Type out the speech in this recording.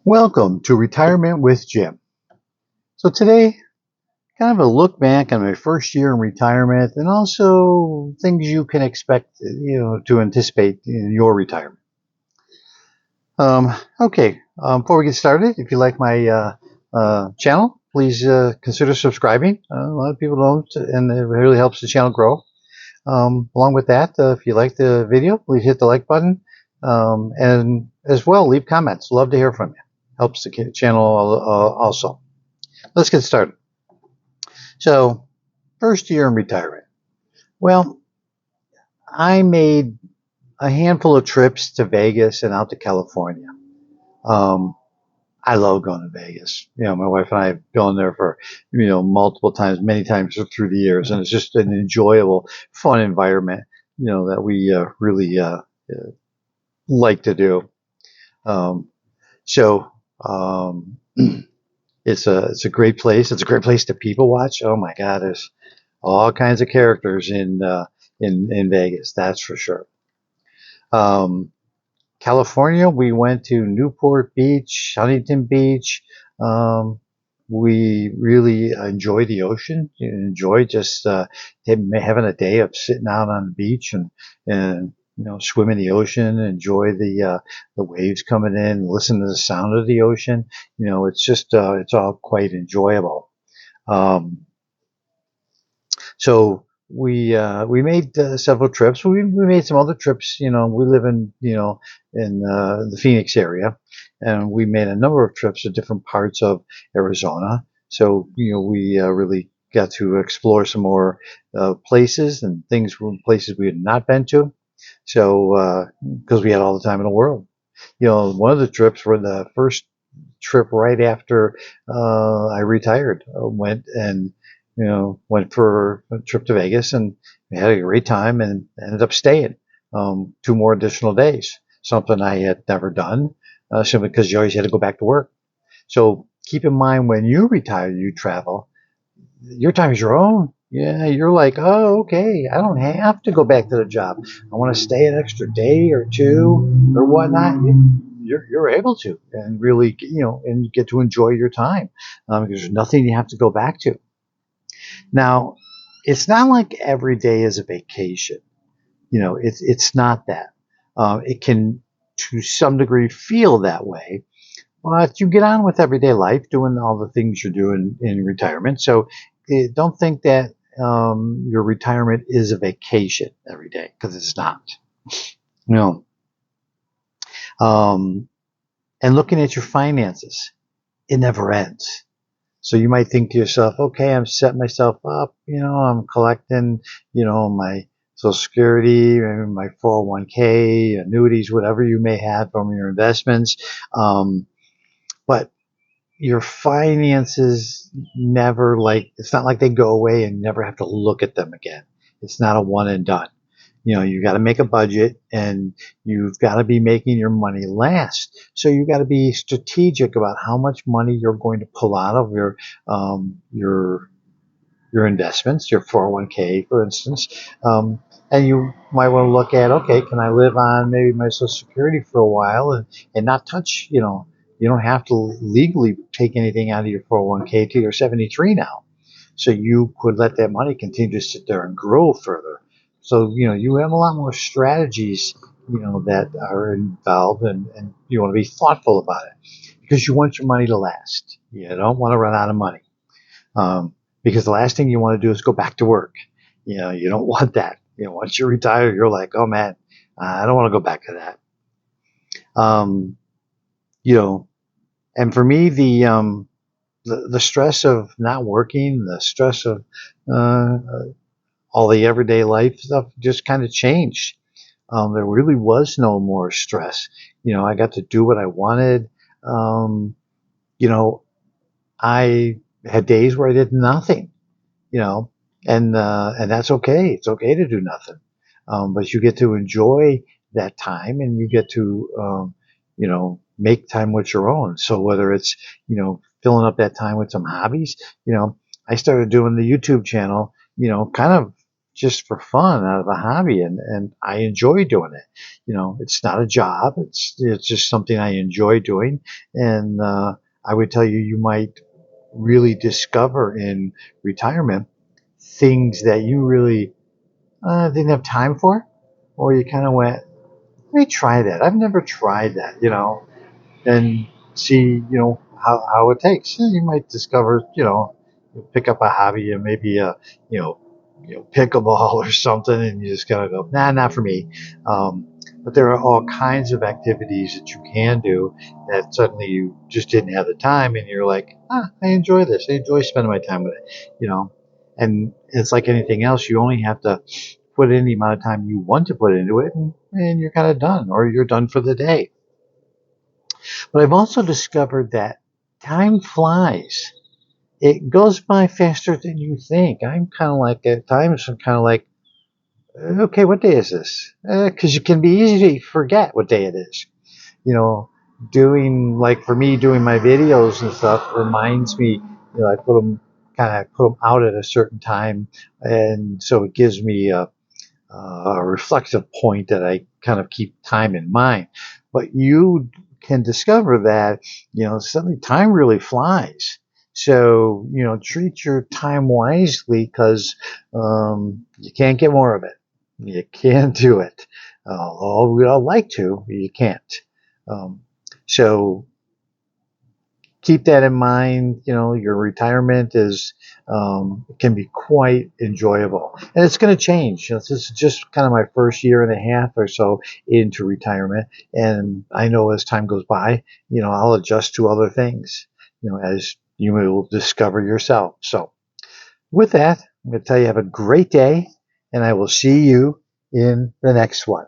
Welcome to Retirement with Jim. So today, kind of a look back on my first year in retirement and also things you can expect, to anticipate in your retirement. Before we get started, if you like my channel, please consider subscribing. A lot of people don't, and it really helps the channel grow. Along with that, if you like the video, please hit the like button, and as well, leave comments. Love to hear from you. Helps the channel also. Let's get started. So, first year in retirement. Well, I made a handful of trips to Vegas and out to California. Um, I love going to Vegas. My wife and I have gone there for, multiple times, many times through the years, and it's just an enjoyable, fun environment, that we really like to do. Um, so, um, it's a great place. It's a great place to people watch. Oh my God, there's all kinds of characters in Vegas. That's for sure. Um, California, we went to Newport Beach, Huntington Beach. Um, we really enjoy the ocean. Enjoy just having a day of sitting out on the beach and swim in the ocean. Enjoy the waves coming in. Listen to the sound of the ocean. It's just it's all quite enjoyable. Um, so we made several trips. We made some other trips. We live in the Phoenix area, and we made a number of trips to different parts of Arizona. So we really got to explore some more places and places we had not been to. So because we had all the time in the world. One of the trips were the first trip right after I retired. Went for a trip to Vegas and we had a great time and ended up staying 2 more additional days. Something I had never done, simply because you always had to go back to work. So keep in mind when you retire, you travel. Your time is your own. Yeah, you're like, oh, okay, I don't have to go back to the job. I want to stay an extra day or two or whatnot. You're able to and really, and get to enjoy your time because there's nothing you have to go back to. Now, it's not like every day is a vacation. It's not that. It can, to some degree, feel that way, but you get on with everyday life, doing all the things you're doing in retirement. So don't think that your retirement is a vacation every day, because it's not. No. Um, and looking at your finances, it never ends. So you might think to yourself, okay, I'm setting myself up, I'm collecting, my Social Security, my 401k, annuities, whatever you may have from your investments. But your finances never, it's not like they go away and you never have to look at them again. It's not a one and done. You got to make a budget and you've got to be making your money last. So you got to be strategic about how much money you're going to pull out of your investments, your 401k, for instance. And you might want to look at, okay, can I live on maybe my Social Security for a while and not touch, you don't have to legally take anything out of your 401k till you're 73 now. So you could let that money continue to sit there and grow further. So, you have a lot more strategies, that are involved and you want to be thoughtful about it because you want your money to last. You don't want to run out of money. Because the last thing you want to do is go back to work. You don't want that. Once you retire, you're like, oh man, I don't want to go back to that. And for me, the stress of not working, the stress of all the everyday life stuff just kind of changed. There really was no more stress. I got to do what I wanted. You know, I had days where I did nothing, you know, and that's okay. It's okay to do nothing. But you get to enjoy that time and you get to, make time with your own. So whether it's, filling up that time with some hobbies, I started doing the YouTube channel, kind of just for fun, out of a hobby, and I enjoy doing it. It's not a job. It's just something I enjoy doing, and I would tell you, you might really discover in retirement things that you really didn't have time for, or you kind of went, let me try that. I've never tried that, and see, how it takes. You might discover, pick up a hobby and maybe you know, pickleball or something, and you just kind of go, nah, not for me. But there are all kinds of activities that you can do that suddenly you just didn't have the time, and you're like, I enjoy this. I enjoy spending my time with it. And it's like anything else. You only have to put in the amount of time you want to put into it, and you're kind of done, or you're done for the day. But I've also discovered that time flies. It goes by faster than you think. I'm kind of like, at times, I'm kind of like, okay, what day is this? Because it can be easy to forget what day it is. You know, like for me, doing my videos and stuff reminds me, I put them out at a certain time. And so it gives me a reflective point that I kind of keep time in mind. But you can discover that, suddenly time really flies. So, treat your time wisely, because you can't get more of it. You can't do it. We'd all like to, you can't. Um, so keep that in mind. Your retirement can be quite enjoyable, and it's going to change. This is just kind of my first year and a half or so into retirement, and I know as time goes by, I'll adjust to other things, as you will discover yourself. So with that, I'm going to tell you, have a great day, and I will see you in the next one.